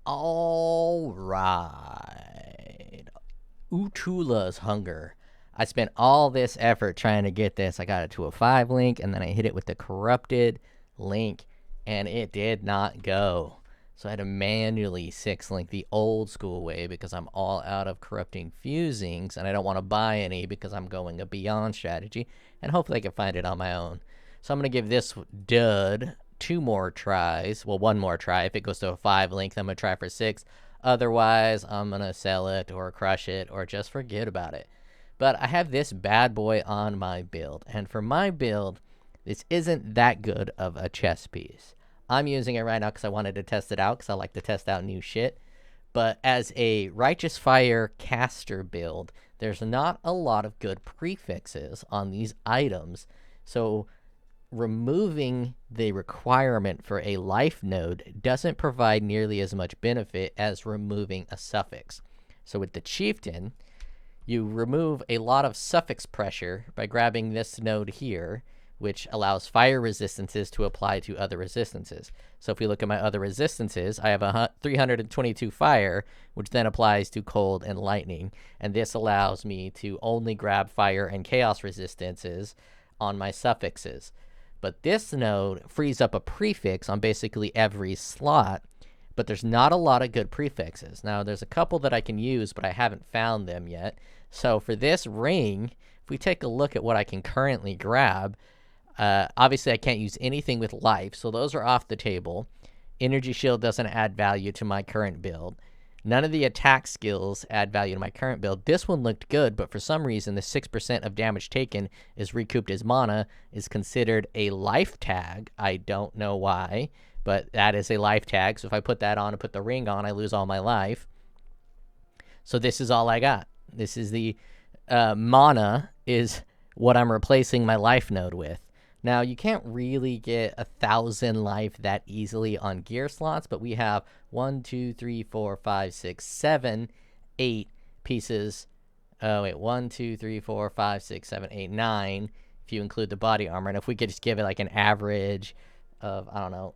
All right. Utula's Hunger. I spent all this effort trying to get this. I got it to a 5 link, and then I hit it with the corrupted link, and it did not go. So I had to manually 6 link the old school way because I'm all out of corrupting fusings, and I don't want to buy any because I'm going a beyond strategy, and hopefully I can find it on my own. So I'm going to give this dud 2 more tries. Well, 1 more try. If it goes to a 5 link, then I'm going to try for 6. Otherwise, I'm going to sell it or crush it or just forget about it. But I have this bad boy on my build. And for my build, this isn't that good of a chess piece. I'm using it right now because I wanted to test it out because I like to test out new shit. But as a Righteous Fire caster build, there's not a lot of good prefixes on these items. So removing the requirement for a life node doesn't provide nearly as much benefit as removing a suffix. So with the Chieftain, you remove a lot of suffix pressure by grabbing this node here, which allows fire resistances to apply to other resistances. So if we look at my other resistances, I have a 322 fire, which then applies to cold and lightning. And this allows me to only grab fire and chaos resistances on my suffixes. But this node frees up a prefix on basically every slot, but there's not a lot of good prefixes. Now, there's a couple that I can use, but I haven't found them yet. So for this ring, if we take a look at what I can currently grab, obviously I can't use anything with life, so those are off the table. Energy Shield doesn't add value to my current build. None of the attack skills add value to my current build. This one looked good, but for some reason, the 6% of damage taken is recouped as mana is considered a life tag. I don't know why, but that is a life tag. So if I put that on and put the ring on, I lose all my life. So this is all I got. This is the mana is what I'm replacing my life node with. Now, you can't really get 1,000 life that easily on gear slots, but we have 1, 2, 3, 4, 5, 6, 7, 8 pieces. Oh, wait, 1, 2, 3, 4, 5, 6, 7, 8, 9, if you include the body armor. And if we could just give it like an average of, I don't know,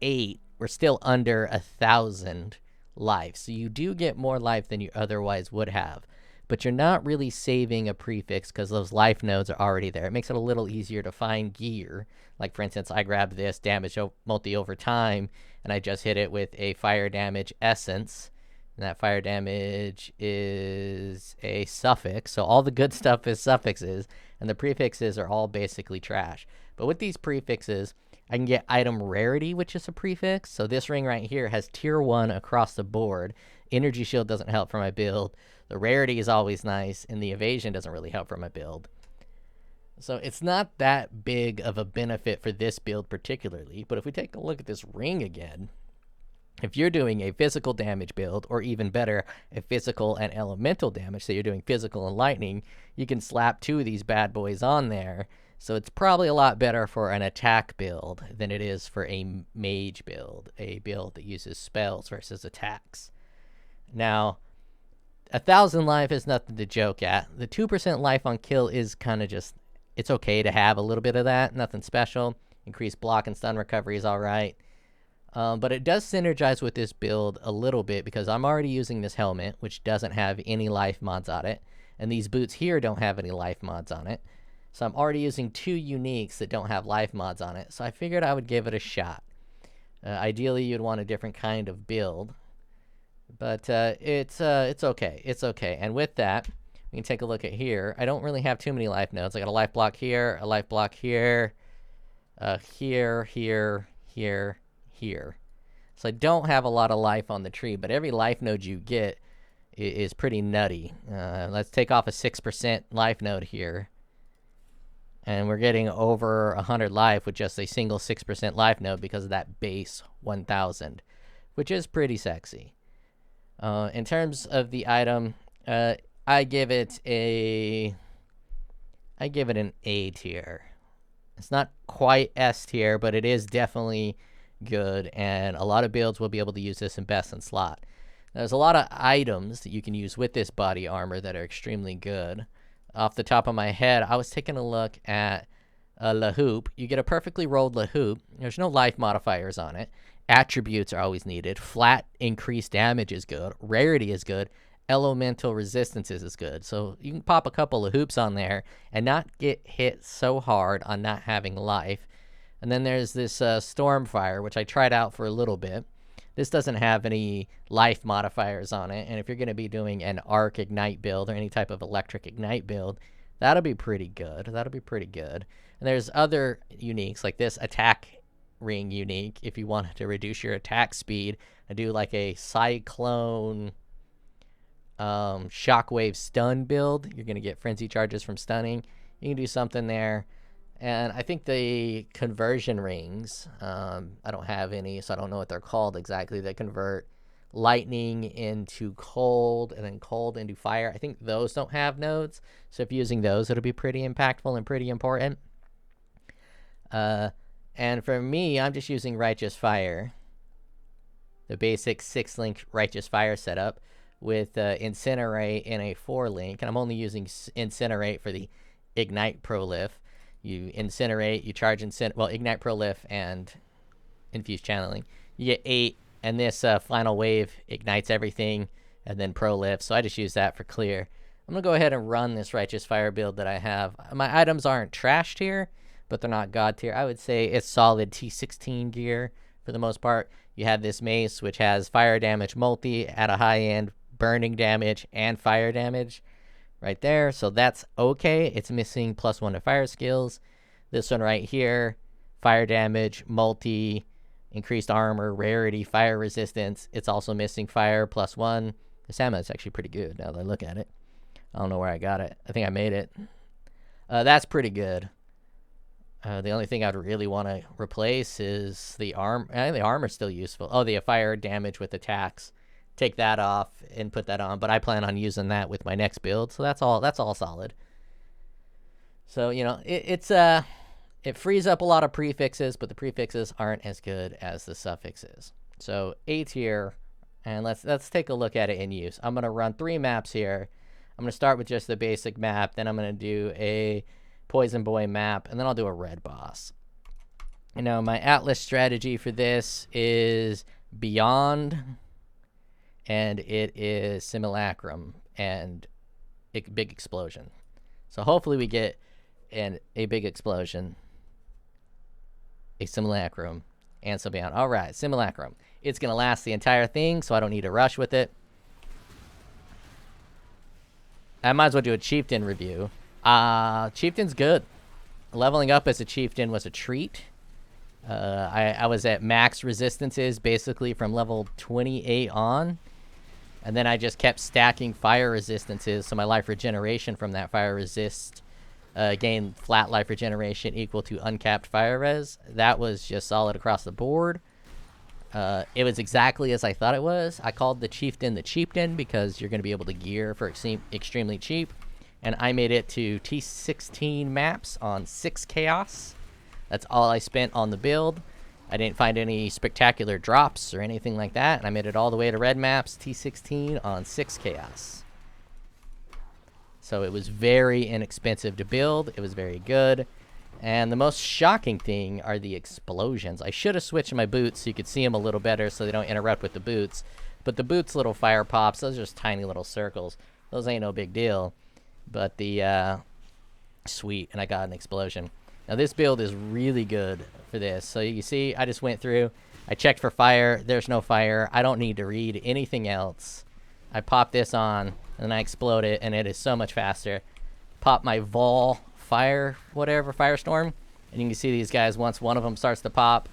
8, we're still under 1,000 life. So you do get more life than you otherwise would have. But you're not really saving a prefix because those life nodes are already there. It makes it a little easier to find gear. Like, for instance, I grabbed this damage multi over time, and I just hit it with a fire damage essence. And that fire damage is a suffix. So all the good stuff is suffixes, and the prefixes are all basically trash. But with these prefixes, I can get item rarity, which is a prefix. So this ring right here has tier 1 across the board. Energy Shield doesn't help for my build. The rarity is always nice, and the evasion doesn't really help for my build. So it's not that big of a benefit for this build particularly, but if we take a look at this ring again, if you're doing a physical damage build, or even better, a physical and elemental damage, so you're doing physical and lightning, you can slap 2 of these bad boys on there. So it's probably a lot better for an attack build than it is for a mage build, a build that uses spells versus attacks. Now, 1,000 life is nothing to joke at. The 2% life on kill is kind of just, it's okay to have a little bit of that. Nothing special. Increased block and stun recovery is all right. But it does synergize with this build a little bit because I'm already using this helmet, which doesn't have any life mods on it. And these boots here don't have any life mods on it. So I'm already using 2 uniques that don't have life mods on it. So I figured I would give it a shot. Ideally, you'd want a different kind of build. But it's okay. It's okay. And with that, we can take a look at here. I don't really have too many life nodes. I got a life block here, a life block here, here, here, here, here. So I don't have a lot of life on the tree, but every life node you get is pretty nutty. Let's take off a 6% life node here. And we're getting over 100 life with just a single 6% life node because of that base 1,000, which is pretty sexy. In terms of the item, I give it an A tier. It's not quite S tier, but it is definitely good, and a lot of builds will be able to use this in best in slot. There's a lot of items that you can use with this body armor that are extremely good. Off the top of my head, I was taking a look at La Hoop. You get a perfectly rolled La Hoop. There's no life modifiers on it. Attributes are always needed. Flat increased damage is good. Rarity is good. Elemental resistances is good. So you can pop a couple of hoops on there and not get hit so hard on not having life. And then there's this Stormfire, which I tried out for a little bit. This doesn't have any life modifiers on it, and if you're going to be doing an arc ignite build or any type of electric ignite build, that'll be pretty good. That'll be pretty good. And there's other uniques, like this attack ring unique. If you want to reduce your attack speed and do like a cyclone shockwave stun build, you're going to get frenzy charges from stunning. You can do something there. And I think the conversion rings, I don't have any, so I don't know what they're called exactly, that convert lightning into cold and then cold into fire. I think those don't have nodes, so if you're using those, it'll be pretty impactful and pretty important. And for me, I'm just using Righteous Fire, the basic 6-link Righteous Fire setup with Incinerate in a 4-link, and I'm only using Incinerate for the Ignite Prolif. You incinerate, you charge Ignite Prolif and Infuse Channeling. You get 8, and this final wave ignites everything, and then Prolif. So I just use that for clear. I'm going to go ahead and run this Righteous Fire build that I have. My items aren't trashed here, but they're not god tier. I would say it's solid T16 gear for the most part. You have this mace, which has fire damage multi at a high end, burning damage, and fire damage. Right there, so that's okay. It's missing +1 to fire skills. This one right here, fire damage, multi, increased armor, rarity, fire resistance. It's also missing fire +1. This ammo is actually pretty good now that I look at it. I don't know where I got it. I think I made it. That's pretty good. The only thing I'd really want to replace is the arm. I think the armor's still useful. Oh, the fire damage with attacks. Take that off and put that on, but I plan on using that with my next build, so that's all solid. So, you know, it frees up a lot of prefixes, but the prefixes aren't as good as the suffixes. So A tier, and let's take a look at it in use. I'm going to run 3 maps here. I'm going to start with just the basic map, then I'm going to do a Poison Boy map, and then I'll do a red boss. You know, my Atlas strategy for this is Beyond, and it is Simulacrum and big explosion. So hopefully we get a big explosion, a Simulacrum, and so beyond. All right, Simulacrum. It's going to last the entire thing, so I don't need to rush with it. I might as well do a Chieftain review. Chieftain's good. Leveling up as a Chieftain was a treat. I was at max resistances basically from level 28 on. And then I just kept stacking fire resistances, so my life regeneration from that fire resist gained flat life regeneration equal to uncapped fire res. That was just solid across the board. It was exactly as I thought it was. I called the Chieftain because you're going to be able to gear for extremely cheap. And I made it to T16 maps on 6 chaos. That's all I spent on the build. I didn't find any spectacular drops or anything like that, and I made it all the way to red maps, T16 on 6 chaos. So it was very inexpensive to build. It was very good. And the most shocking thing are the explosions. I should have switched my boots so you could see them a little better so they don't interrupt with the boots. But the boots' little fire pops, those are just tiny little circles. Those ain't no big deal. But the, sweet, and I got an explosion. Now this build is really good for this. So you see, I just went through, I checked for fire, there's no fire. I don't need to read anything else. I pop this on, and then I explode it, and it is so much faster. Pop my Vol fire, whatever, firestorm, and you can see these guys, once one of them starts to pop,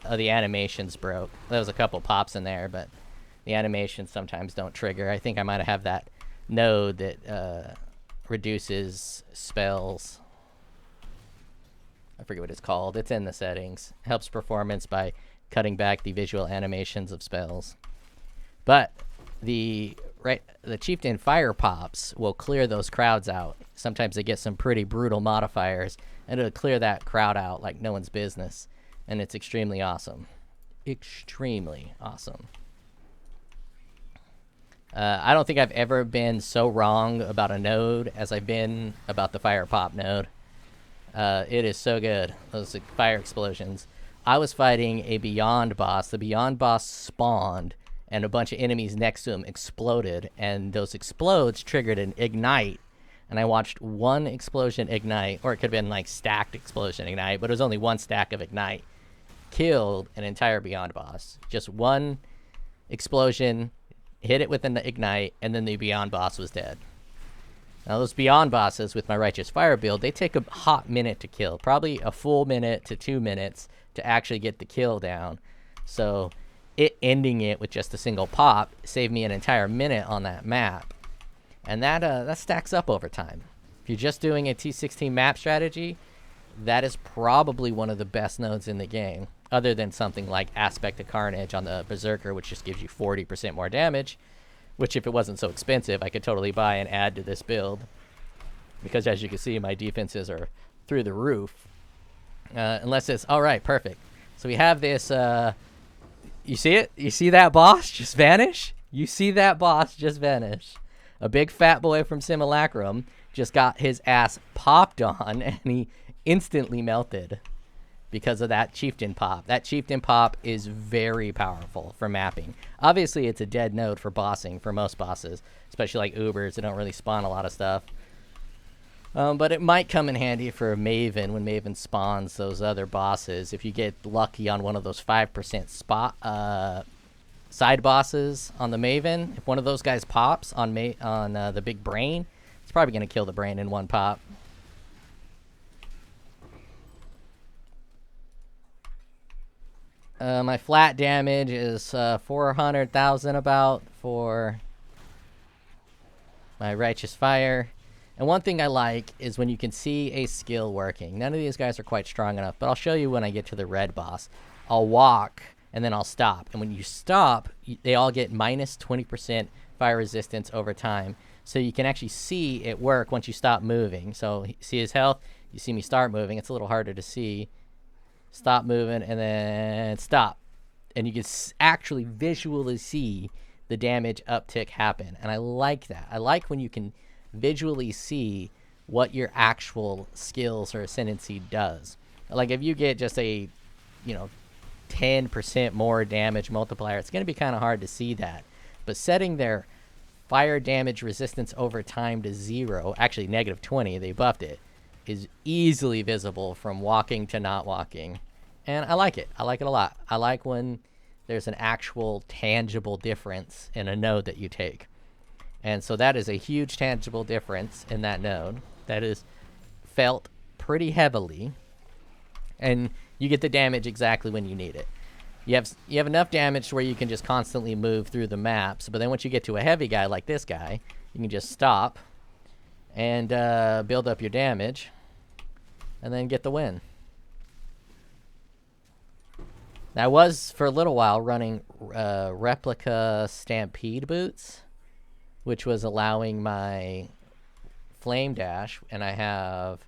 the animations broke. There was a couple pops in there, but the animations sometimes don't trigger. I think I might have that node that reduces spells. I forget what it's called. It's in the settings. Helps performance by cutting back the visual animations of spells. But the Chieftain fire pops will clear those crowds out. Sometimes they get some pretty brutal modifiers, and it'll clear that crowd out like no one's business. And it's extremely awesome. Extremely awesome. I don't think I've ever been so wrong about a node as I've been about the fire pop node. It is so good. Those fire explosions. I was fighting a Beyond boss. The Beyond boss spawned, and a bunch of enemies next to him exploded, and those explodes triggered an ignite. And I watched one explosion ignite, or it could have been like stacked explosion ignite, but it was only one stack of ignite. Killed an entire Beyond boss. Just one explosion, hit it with an ignite, and then the Beyond boss was dead. Now those Beyond bosses with my Righteous Fire build, they take a hot minute to kill. Probably a full minute to 2 minutes to actually get the kill down. So it ending it with just a single pop saved me an entire minute on that map. And that stacks up over time. If you're just doing a T16 map strategy, that is probably one of the best nodes in the game, other than something like Aspect of Carnage on the Berserker, which just gives you 40% more damage, which if it wasn't so expensive, I could totally buy and add to this build. Because as you can see, my defenses are through the roof. Unless it's, all right, perfect. So we have this, you see it? You see that boss just vanish? You see that boss just vanish. A big fat boy from Simulacrum just got his ass popped on, and he instantly melted because of that Chieftain pop. That Chieftain pop is very powerful for mapping. Obviously, it's a dead node for bossing for most bosses, especially like Ubers that don't really spawn a lot of stuff. But it might come in handy for Maven when Maven spawns those other bosses. If you get lucky on one of those 5% spot side bosses on the Maven, if one of those guys pops on the big brain, it's probably going to kill the brain in one pop. My flat damage is 400,000 about for my Righteous Fire. And one thing I like is when you can see a skill working. None of these guys are quite strong enough, but I'll show you when I get to the red boss. I'll walk, and then I'll stop. And when you stop, they all get minus 20% fire resistance over time. So you can actually see it work once you stop moving. So see his health, you see me start moving. It's a little harder to see. Stop moving, and then stop. And you can actually visually see the damage uptick happen. And I like that. I like when you can visually see what your actual skills or ascendancy does. Like if you get just a 10% more damage multiplier, it's going to be kind of hard to see that. But setting their fire damage resistance over time to 0, actually negative 20, they buffed it, is easily visible from walking to not walking. And I like it. I like it a lot. I like when there's an actual tangible difference in a node that you take. And so that is a huge tangible difference in that node that is felt pretty heavily. And you get the damage exactly when you need it. You have enough damage to where you can just constantly move through the maps. But then once you get to a heavy guy like this guy, you can just stop and build up your damage and then get the win. Now, I was, for a little while, running replica Stampede boots, which was allowing my Flame Dash, and I have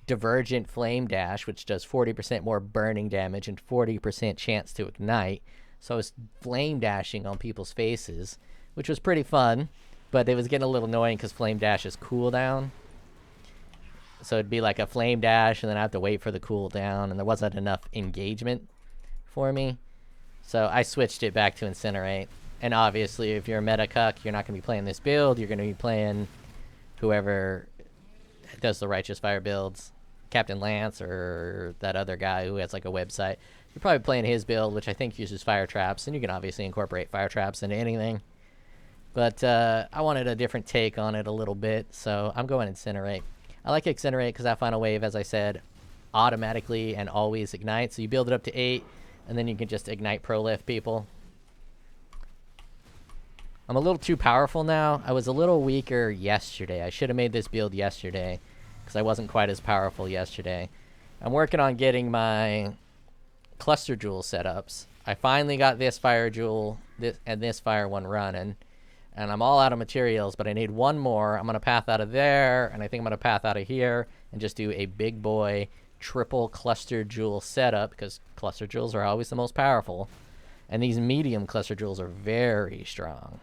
Divergent Flame Dash, which does 40% more burning damage and 40% chance to ignite. So I was flame dashing on people's faces, which was pretty fun, but it was getting a little annoying because Flame Dash is cooldown. So it'd be like a Flame Dash, and then I have to wait for the cooldown, and there wasn't enough engagement for me. So I switched it back to Incinerate. And obviously, if you're a meta cuck, you're not going to be playing this build. You're going to be playing whoever does the Righteous Fire builds. Captain Lance or that other guy who has like a website. You're probably playing his build, which I think uses fire traps. And you can obviously incorporate fire traps into anything. But I wanted a different take on it a little bit. So I'm going Incinerate. I like Incinerate because that final wave, as I said, automatically and always ignites. So you build it up to 8, and then you can just ignite pro-lift people. I'm a little too powerful now. I was a little weaker yesterday. I should have made this build yesterday because I wasn't quite as powerful yesterday. I'm working on getting my cluster jewel setups. I finally got this fire jewel and this fire one running. And I'm all out of materials, but I need one more. I'm going to path out of there, and I think I'm going to path out of here and just do a big boy triple cluster jewel setup because cluster jewels are always the most powerful. And these medium cluster jewels are very strong.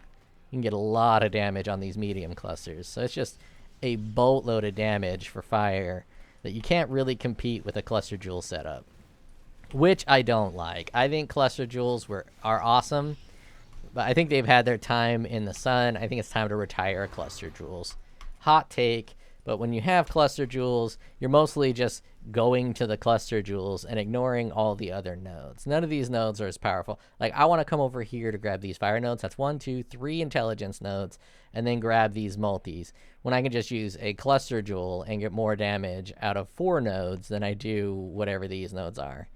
You can get a lot of damage on these medium clusters. So it's just a boatload of damage for fire that you can't really compete with a cluster jewel setup. which I don't like. I think cluster jewels are awesome, but I think they've had their time in the sun. I think it's time to retire cluster jewels. Hot take, but when you have cluster jewels, you're mostly just going to the cluster jewels and ignoring all the other nodes. None of these nodes are as powerful. Like, I want to come over here to grab these fire nodes. That's 1, 2, 3 intelligence nodes, and then grab these multis. When I can just use a cluster jewel and get more damage out of 4 nodes than I do whatever these nodes are.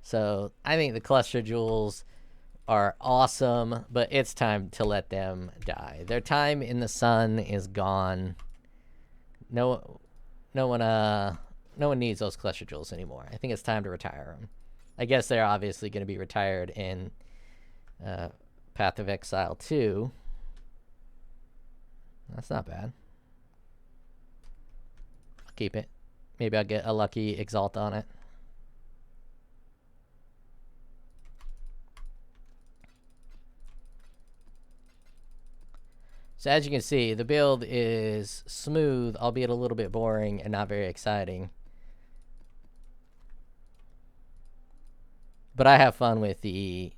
So I think the cluster jewels are awesome, but it's time to let them die. Their time in the sun is gone. No one needs those cluster jewels anymore. I think it's time to retire them. I guess they're obviously going to be retired in Path of Exile 2. That's not bad. I'll keep it. Maybe I'll get a lucky Exalt on it. So as you can see, the build is smooth, albeit a little bit boring and not very exciting. But I have fun with the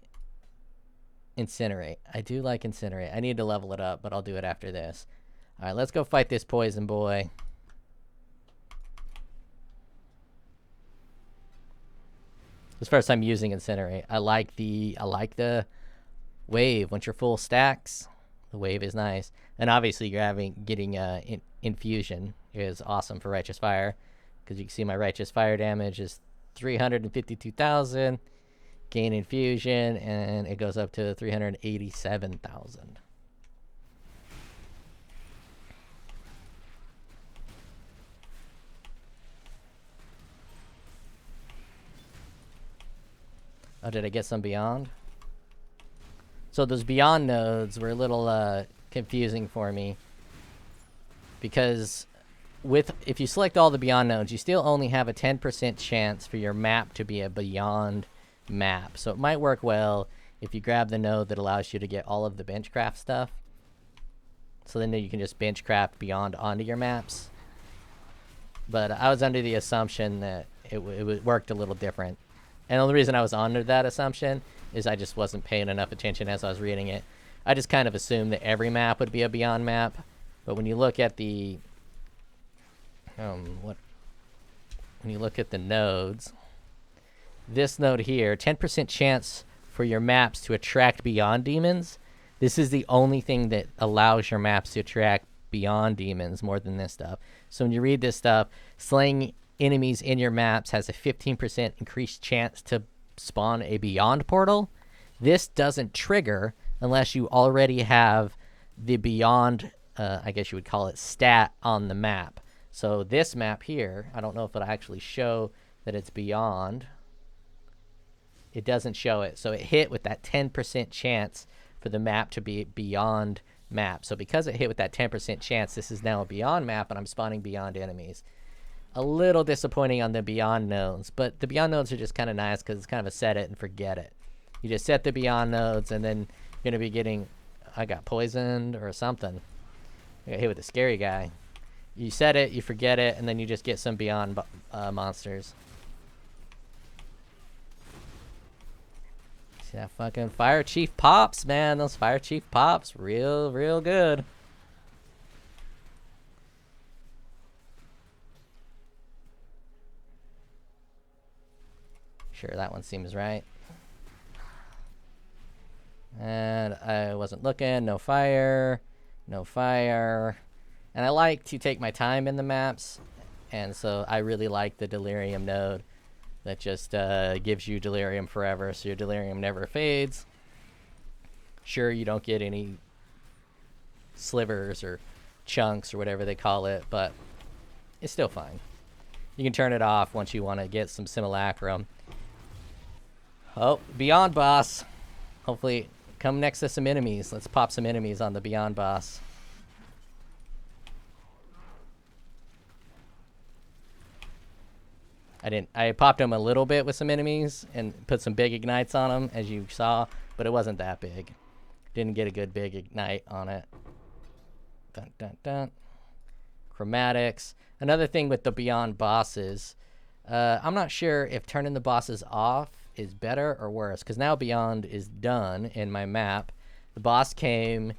Incinerate. I do like Incinerate. I need to level it up, but I'll do it after this. All right, let's go fight this poison boy. This is the first time using Incinerate. I like the wave. Once you're full stacks, the wave is nice. And obviously getting infusion is awesome for Righteous Fire, because you can see my Righteous Fire damage is 352,000. Gain infusion, and it goes up to 387,000. Oh, did I get some beyond? So those beyond nodes were a little confusing for me, because if you select all the beyond nodes, you still only have a 10% chance for your map to be a beyond map. So it might work well if you grab the node that allows you to get all of the benchcraft stuff. So then you can just benchcraft beyond onto your maps. But I was under the assumption that it worked a little different. And the only reason I was under that assumption is I just wasn't paying enough attention as I was reading it. I just kind of assumed that every map would be a beyond map. But when you look at the when you look at the nodes, this node here, 10% chance for your maps to attract beyond demons. This is the only thing that allows your maps to attract beyond demons more than this stuff. So when you read this stuff, slaying enemies in your maps has a 15% increased chance to spawn a beyond portal. This doesn't trigger unless you already have the beyond, I guess you would call it, stat on the map. So this map here, I don't know if it'll actually show that it's beyond. It doesn't show it. So it hit with that 10% chance for the map to be beyond map. So because it hit with that 10% chance, this is now a beyond map, and I'm spawning beyond enemies. A little disappointing on the beyond nodes, but the beyond nodes are just kind of nice because it's kind of a set it and forget it. You just set the beyond nodes, and then you're going to be getting... I got poisoned or something. I got hit with a scary guy. You set it, you forget it, and then you just get some beyond monsters. See that fucking Fire Chief pops, man. Those Fire Chief pops, real good. Sure, that one seems right. And I wasn't looking. No fire. No fire. And I like to take my time in the maps. And so I really like the Delirium node that just gives you Delirium forever. So your Delirium never fades. Sure, you don't get any slivers or chunks or whatever they call it, but it's still fine. You can turn it off once you want to get some simulacrum. Oh, Beyond boss. Hopefully come next to some enemies. Let's pop some enemies on the Beyond boss. I popped him a little bit with some enemies and put some big ignites on him, as you saw, but it wasn't that big. Didn't get a good big ignite on it. Dun, dun, dun. Chromatics. Another thing with the Beyond bosses, I'm not sure if turning the bosses off is better or worse, because now Beyond is done in my map. The boss came,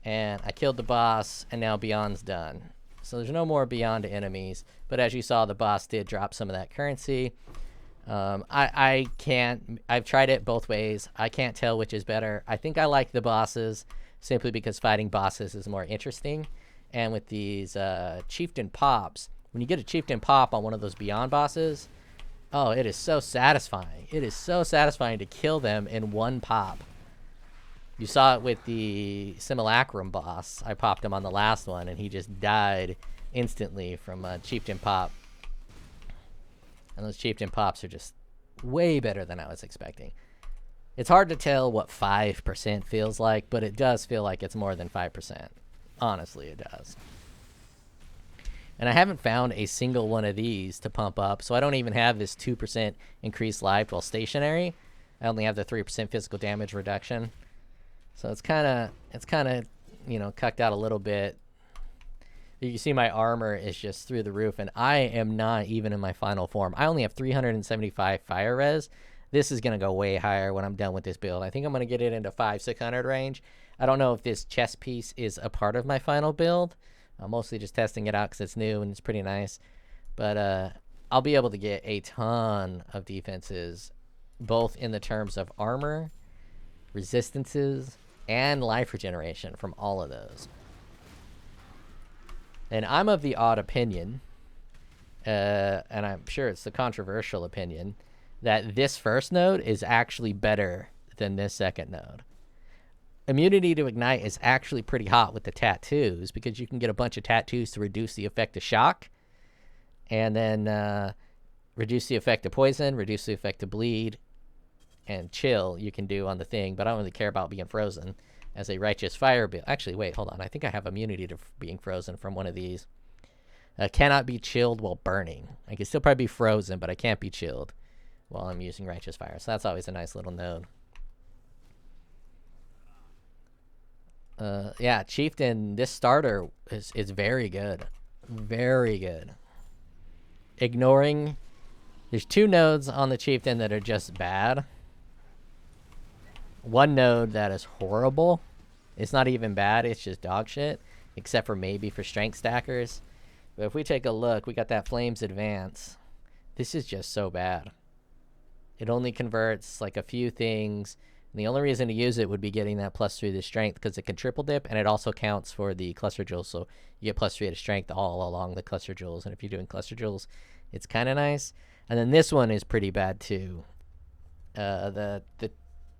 and I killed the boss, and now Beyond's done. So there's no more Beyond enemies, but as you saw, the boss did drop some of that currency. I can't, I've tried it both ways. I can't tell which is better. I think I like the bosses simply because fighting bosses is more interesting. And with these Chieftain pops, when you get a Chieftain pop on one of those Beyond bosses, oh, it is so satisfying. It is so satisfying to kill them in one pop. You saw it with the Simulacrum boss. I popped him on the last one, and he just died instantly from a Chieftain pop. And those Chieftain pops are just way better than I was expecting. It's hard to tell what 5% feels like, but it does feel like it's more than 5%. Honestly, it does. And I haven't found a single one of these to pump up, so I don't even have this 2% increased life while stationary. I only have the 3% physical damage reduction. So it's kind of, you know, cucked out a little bit. You see my armor is just through the roof, and I am not even in my final form. I only have 375 fire res. This is going to go way higher when I'm done with this build. I think I'm going to get it into 500-600 range. I don't know if this chest piece is a part of my final build. I'm mostly just testing it out because it's new and it's pretty nice. But I'll be able to get a ton of defenses, both in the terms of armor, resistances, and life regeneration from all of those. And I'm of the odd opinion, and I'm sure it's the controversial opinion, that this first node is actually better than this second node. Immunity to Ignite is actually pretty hot with the tattoos, because you can get a bunch of tattoos to reduce the effect of shock, and then reduce the effect of poison, reduce the effect of bleed, and chill you can do on the thing, but I don't really care about being frozen as a righteous fire build. Actually, wait, hold on. I think I have immunity to being frozen from one of these. Cannot be chilled while burning. I can still probably be frozen, but I can't be chilled while I'm using righteous fire. So that's always a nice little node. Yeah, Chieftain, this starter is very good. Very good. Ignoring, there's 2 nodes on the Chieftain that are just bad. One node that is horrible. It's not even bad, it's just dog shit, except for maybe for strength stackers. But if we take a look, we got that Flames Advance. This is just so bad. It only converts like a few things, and the only reason to use it would be getting that +3 to strength, because it can triple dip, and it also counts for the cluster jewels, so you get +3 to strength all along the cluster jewels. And if you're doing cluster jewels, it's kind of nice. And then this one is pretty bad too. The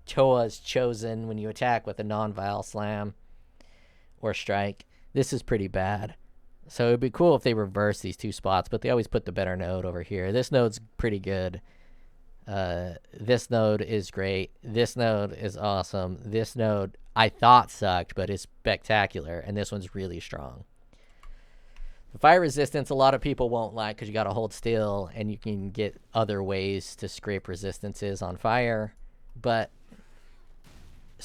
Choa's chosen when you attack with a non-vile slam or strike. This is pretty bad. So it'd be cool if they reverse these 2 spots, but they always put the better node over here. This node's pretty good. This node is great. This node is awesome. This node I thought sucked, but it's spectacular, and this one's really strong. The fire resistance a lot of people won't like, because you got to hold still, and you can get other ways to scrape resistances on fire. But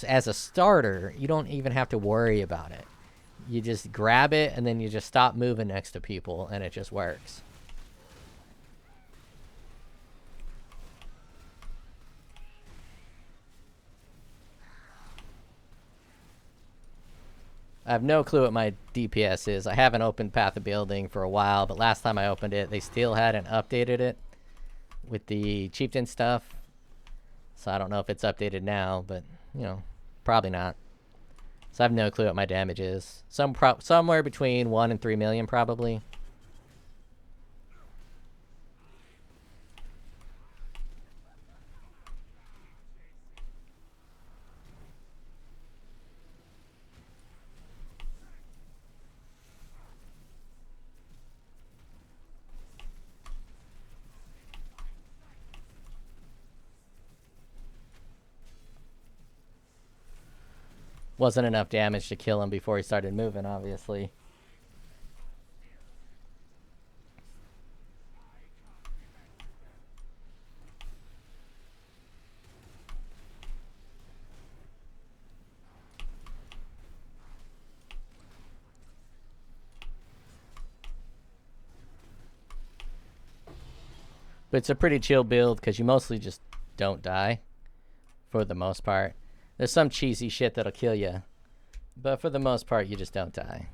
as a starter, you don't even have to worry about it. You just grab it, and then you just stop moving next to people, and it just works. I have no clue what my DPS is. I haven't opened Path of Building for a while, but last time I opened it, they still hadn't updated it with the Chieftain stuff. So I don't know if it's updated now, but, you know, probably not. So I have no clue what my damage is. Somewhere between 1 and 3 million, probably. Wasn't enough damage to kill him before he started moving, obviously. But it's a pretty chill build because you mostly just don't die for the most part. There's some cheesy shit that'll kill you, but for the most part, you just don't die.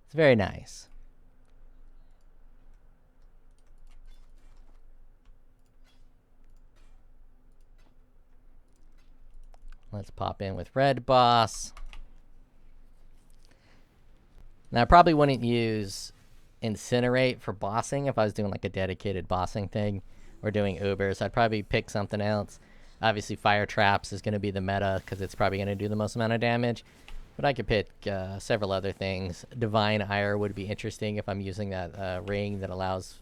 It's very nice. Let's pop in with Red Boss. Now, I probably wouldn't use Incinerate for bossing if I was doing like a dedicated bossing thing or doing Ubers. I'd probably pick something else. Obviously, Fire Traps is going to be the meta because it's probably going to do the most amount of damage. But I could pick several other things. Divine Ire would be interesting if I'm using that ring that allows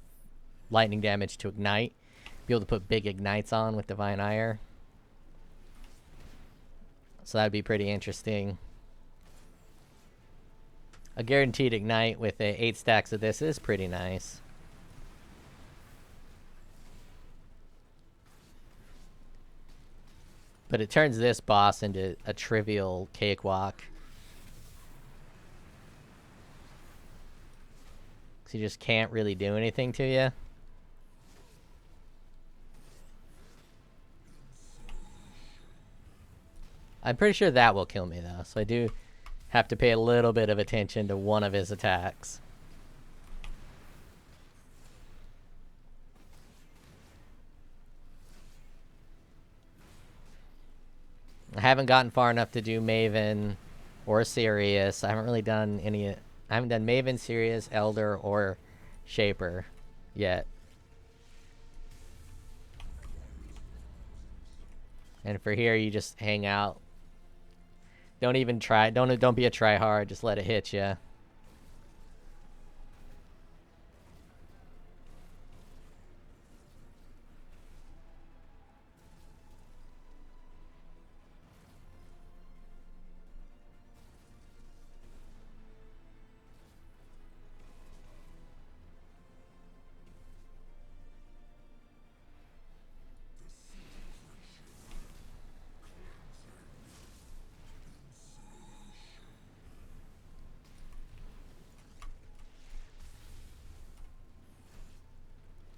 lightning damage to ignite. Be able to put big ignites on with Divine Ire. So that'd be pretty interesting. A guaranteed ignite with 8 stacks of this is pretty nice. But it turns this boss into a trivial cakewalk. Because he just can't really do anything to you. I'm pretty sure that will kill me, though. So I do have to pay a little bit of attention to one of his attacks. I haven't gotten far enough to do Maven or Sirius. I haven't really done any... I haven't done Maven, Sirius, Elder, or Shaper yet. And for here, you just hang out. Don't even try. Don't be a tryhard. Just let it hit you.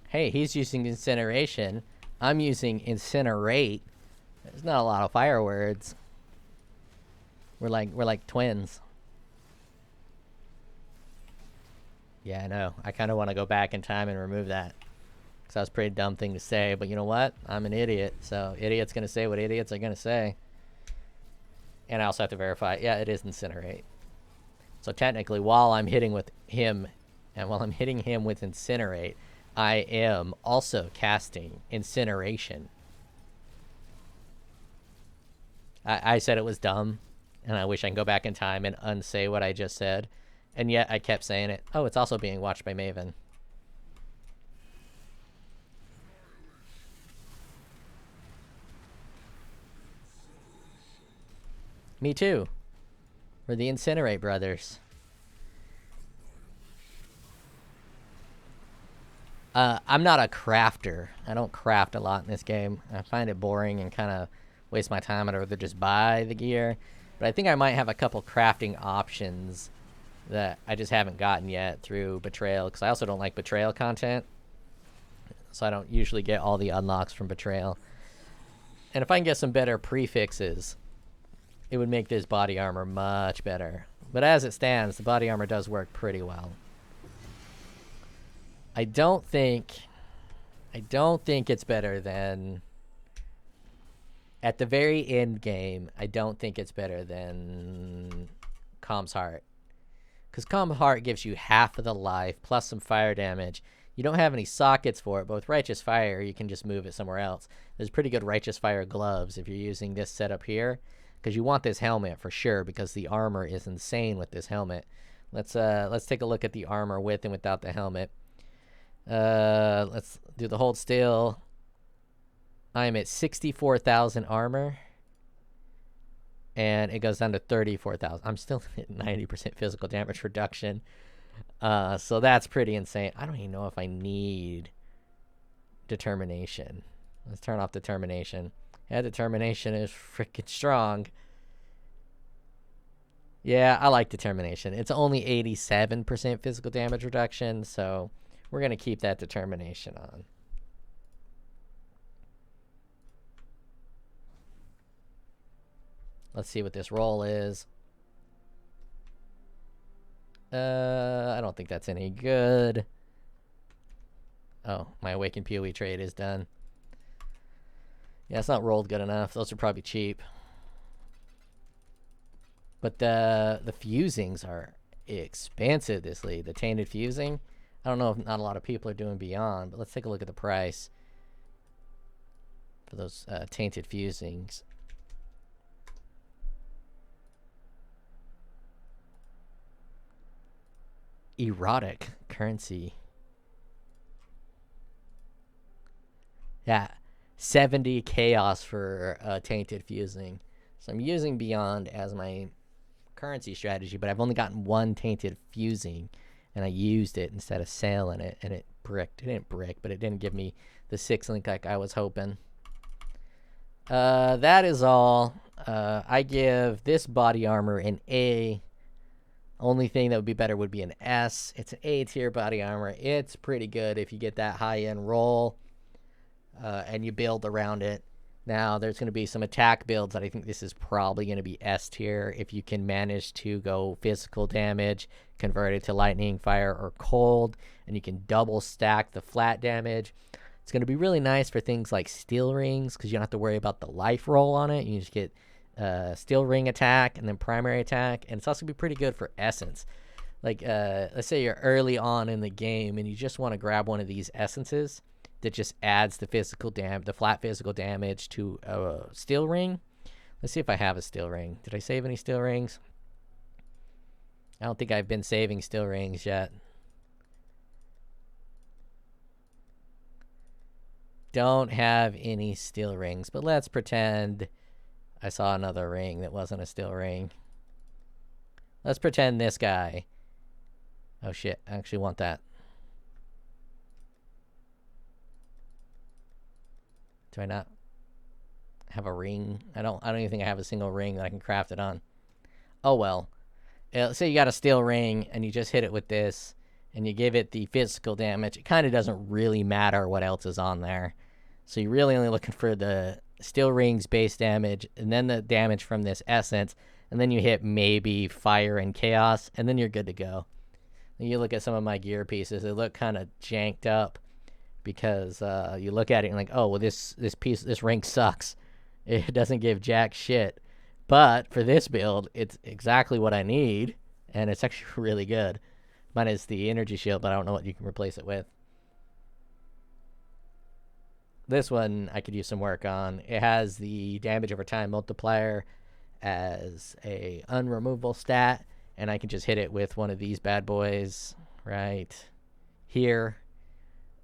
Hey, he's using Incineration. I'm using Incinerate. There's not a lot of fire words. We're like twins. Yeah, I know. I kind of want to go back in time and remove that. Because that was a pretty dumb thing to say. But you know what? I'm an idiot. So idiots going to say what idiots are going to say. And I also have to verify. Yeah, it is Incinerate. So technically, while I'm hitting with him, and while I'm hitting him with Incinerate, I am also casting Incineration. I said it was dumb, and I wish I can go back in time and unsay what I just said. And yet I kept saying it. Oh, it's also being watched by Maven. Me too. We're the Incinerate brothers. I'm not a crafter. I don't craft a lot in this game. I find it boring and kind of waste my time. I'd rather just buy the gear. But I think I might have a couple crafting options that I just haven't gotten yet through Betrayal. Because I also don't like Betrayal content. So I don't usually get all the unlocks from Betrayal. And if I can get some better prefixes, it would make this body armor much better. But as it stands, the body armor does work pretty well. I don't think it's better than, at the very end game, I don't think it's better than Calm's Heart. Because Calm's Heart gives you half of the life, plus some fire damage. You don't have any sockets for it, but with Righteous Fire, you can just move it somewhere else. There's pretty good Righteous Fire gloves if you're using this setup here. Because you want this helmet for sure, because the armor is insane with this helmet. Let's take a look at the armor with and without the helmet. Let's do the hold still. I'm at 64,000 armor. And it goes down to 34,000. I'm still at 90% physical damage reduction. So that's pretty insane. I don't even know if I need Determination. Let's turn off Determination. Yeah, Determination is freaking strong. Yeah, I like Determination. It's only 87% physical damage reduction, so we're going to keep that Determination on. Let's see what this roll is. I don't think that's any good. Oh, my Awakened POE trade is done. Yeah, it's not rolled good enough. Those are probably cheap. But the fusings are expensive this league. The tainted fusing. I don't know if not a lot of people are doing beyond, but let's take a look at the price for those tainted fusings. Erotic currency. Yeah, 70 chaos for tainted fusing. So I'm using beyond as my currency strategy, but I've only gotten one tainted fusing, and I used it instead of selling it, and it bricked. It didn't brick, but it didn't give me the 6 link like I was hoping. That is all. I give this body armor an A. Only thing that would be better would be an S. It's an A tier body armor. It's pretty good if you get that high-end roll and you build around it. Now, there's going to be some attack builds that I think this is probably going to be S tier if you can manage to go physical damage, convert it to lightning, fire, or cold, and you can double stack the flat damage. It's going to be really nice for things like steel rings because you don't have to worry about the life roll on it. You just get steel ring attack and then primary attack, and it's also going to be pretty good for essence. Like, let's say you're early on in the game and you just want to grab one of these essences that just adds the flat physical damage to a steel ring. Let's see if I have a steel ring. Did I save any steel rings? I don't think I've been saving steel rings yet. Don't have any steel rings, but let's pretend I saw another ring that wasn't a steel ring. Let's pretend this guy. Oh shit, I actually want that. Do I not have a ring? I don't even think I have a single ring that I can craft it on. Oh well. Let's say you got a steel ring and you just hit it with this and you give it the physical damage. It kind of doesn't really matter what else is on there. So you're really only looking for the steel ring's base damage and then the damage from this essence, and then you hit maybe fire and chaos, and then you're good to go. And you look at some of my gear pieces, they look kind of janked up because you look at it and like, oh well, this ring sucks. It doesn't give jack shit. But for this build, it's exactly what I need, and it's actually really good. Mine is the energy shield, but I don't know what you can replace it with. This one I could use some work on. It has the damage over time multiplier as a unremovable stat, and I can just hit it with one of these bad boys right here.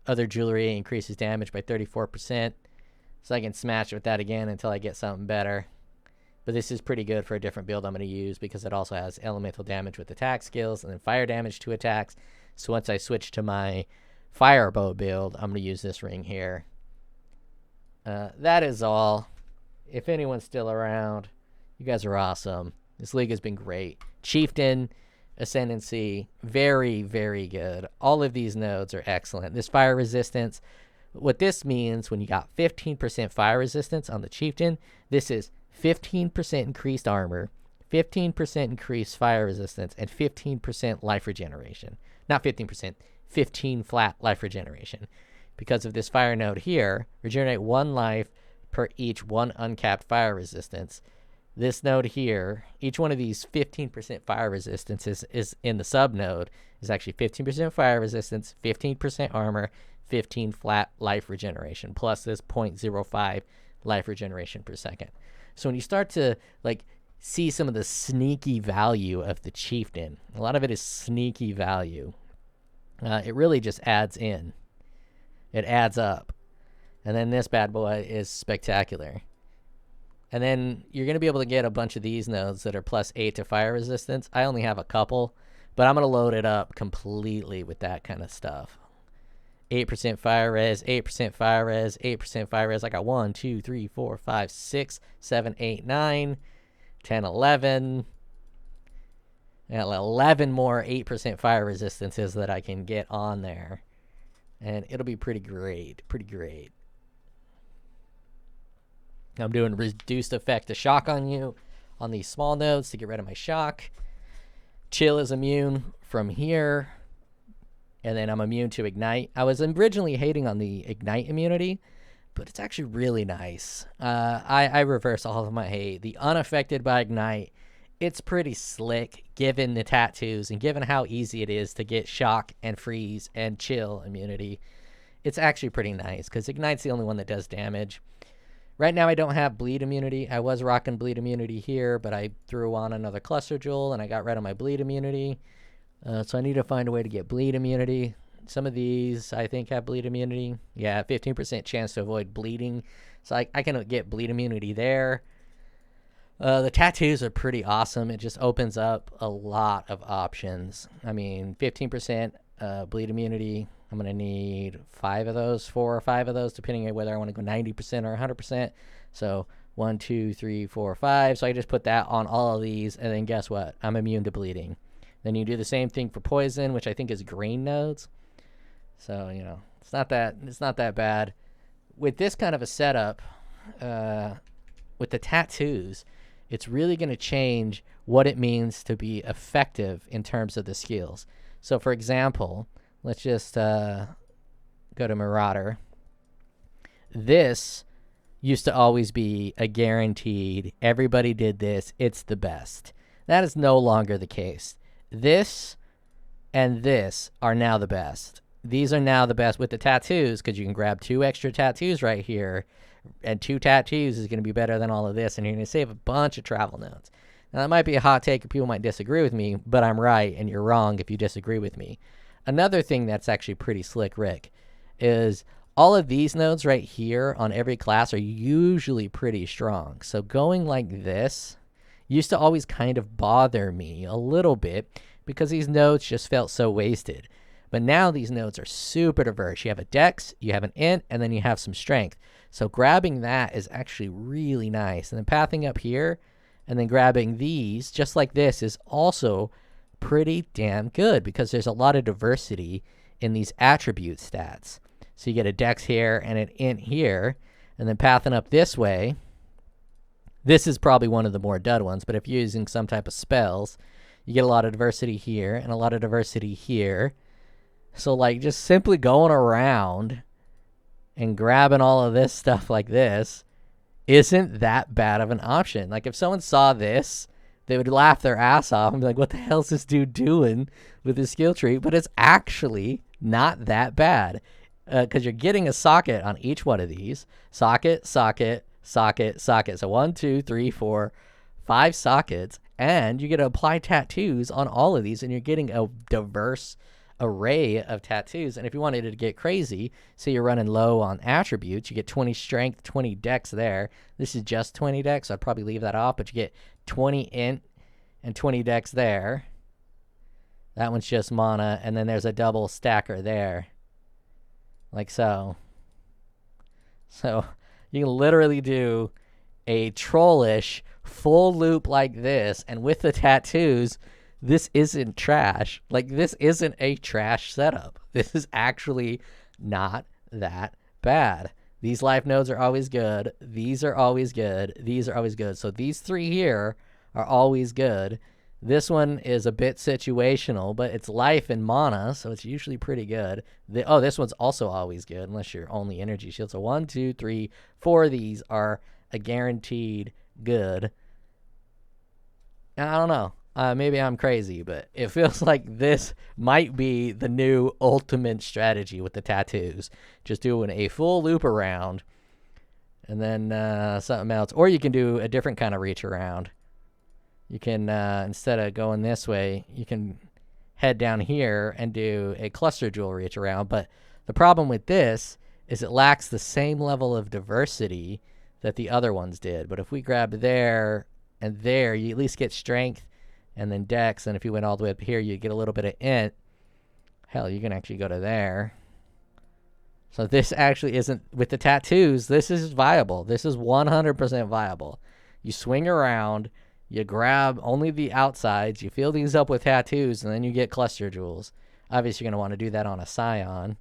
Other jewelry increases damage by 34%, so I can smash it with that again until I get something better. But this is pretty good for a different build I'm going to use because it also has elemental damage with attack skills and then fire damage to attacks. So once I switch to my firebow build, I'm going to use this ring here. That is all. If anyone's still around, you guys are awesome. This league has been great. Chieftain, Ascendancy, very, very good. All of these nodes are excellent. This fire resistance, what this means when you got 15% fire resistance on the Chieftain, this is 15% increased armor, 15% increased fire resistance, and 15% life regeneration. Not 15%, 15 flat life regeneration. Because of this fire node here, regenerate 1 life per each 1 uncapped fire resistance. This node here, each one of these 15% fire resistances is in the sub node, is actually 15% fire resistance, 15% armor, 15 flat life regeneration, plus this 0.05 life regeneration per second. So when you start to like see some of the sneaky value of the Chieftain, a lot of it is sneaky value. It really just adds in. It adds up. And then this bad boy is spectacular. And then you're going to be able to get a bunch of these nodes that are plus 8 to fire resistance. I only have a couple, but I'm going to load it up completely with that kind of stuff. 8% fire res, 8% fire res, 8% fire res. I got 1, 2, 3, 4, 5, 6, 7, 8, 9, 10, 11. And 11 more 8% fire resistances that I can get on there. And it'll be pretty great. Pretty great. I'm doing reduced effect to shock on you. on these small nodes to get rid of my shock. Chill is immune from here, and then I'm immune to ignite. I was originally hating on the ignite immunity, but it's actually really nice. I reverse all of my hate. The unaffected by ignite, it's pretty slick given the tattoos and given how easy it is to get shock and freeze and chill immunity. It's actually pretty nice because ignite's the only one that does damage. Right now I don't have bleed immunity. I was rocking bleed immunity here, but I threw on another cluster jewel and I got rid of my bleed immunity. So I need to find a way to get bleed immunity. Some of these I think have bleed immunity. Yeah, 15% chance to avoid bleeding. So I can get bleed immunity there. The tattoos are pretty awesome. It just opens up a lot of options. I mean, 15% bleed immunity. I'm going to need 4 or 5 of those, depending on whether I want to go 90% or 100%. So 1, 2, 3, 4, 5. So I just put that on all of these, and then guess what? I'm immune to bleeding. Then you do the same thing for poison, which I think is green nodes. So, you know, it's not that bad. With this kind of a setup, with the tattoos, it's really going to change what it means to be effective in terms of the skills. So, for example, let's just go to Marauder. This used to always be a guaranteed, everybody did this, it's the best. That is no longer the case. This and this are now the best. These are now the best with the tattoos because you can grab 2 extra tattoos right here, and 2 tattoos is going to be better than all of this, and you're going to save a bunch of travel nodes. Now, that might be a hot take, and people might disagree with me, but I'm right, and you're wrong if you disagree with me. Another thing that's actually pretty slick, Rick, is all of these nodes right here on every class are usually pretty strong. So going like this used to always kind of bother me a little bit because these nodes just felt so wasted. But now these nodes are super diverse. You have a dex, you have an int, and then you have some strength. So grabbing that is actually really nice. And then pathing up here and then grabbing these just like this is also pretty damn good because there's a lot of diversity in these attribute stats. So you get a dex here and an int here, and then pathing up this way. This is probably one of the more dud ones, but if you're using some type of spells, you get a lot of diversity here and a lot of diversity here. So like just simply going around and grabbing all of this stuff like this isn't that bad of an option. Like if someone saw this, they would laugh their ass off and be like, what the hell's this dude doing with his skill tree? But it's actually not that bad because you're getting a socket on each one of these. Socket, socket, socket, socket. So 1, 2, 3, 4, 5 sockets. And you get to apply tattoos on all of these, and you're getting a diverse array of tattoos. And if you wanted to get crazy, say you're running low on attributes, you get 20 strength, 20 dex there. This is just 20 dex, so I'd probably leave that off, but you get 20 int and 20 dex there. That one's just mana, and then there's a double stacker there. Like so. So you can literally do a trollish full loop like this, and with the tattoos, this isn't trash. Like, this isn't a trash setup. This is actually not that bad. These life nodes are always good. These are always good. These are always good. So these 3 here are always good. This one is a bit situational, but it's life and mana, so it's usually pretty good. This one's also always good, unless you're only energy shield. So 1, 2, 3, 4 of these are a guaranteed good. And I don't know. Maybe I'm crazy, but it feels like this might be the new ultimate strategy with the tattoos. Just doing a full loop around and then something else. Or you can do a different kind of reach around. You can, instead of going this way, you can head down here and do a cluster jewel reach around. But the problem with this is it lacks the same level of diversity that the other ones did. But if we grab there and there, you at least get strength and then dex, and if you went all the way up here, you get a little bit of int. Hell, you can actually go to there. So this actually isn't, with the tattoos, this is viable. This is 100% viable. You swing around, you grab only the outsides, you fill these up with tattoos, and then you get cluster jewels. Obviously, you're going to want to do that on a Scion.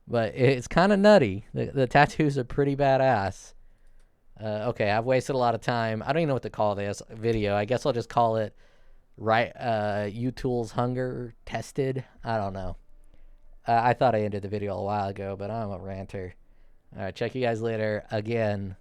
But it's kind of nutty. The tattoos are pretty badass. Okay, I've wasted a lot of time. I don't even know what to call this video. I guess I'll just call it Utul's hunger tested. I don't know. I thought I ended the video a while ago, but I'm a ranter. All right, check you guys later again.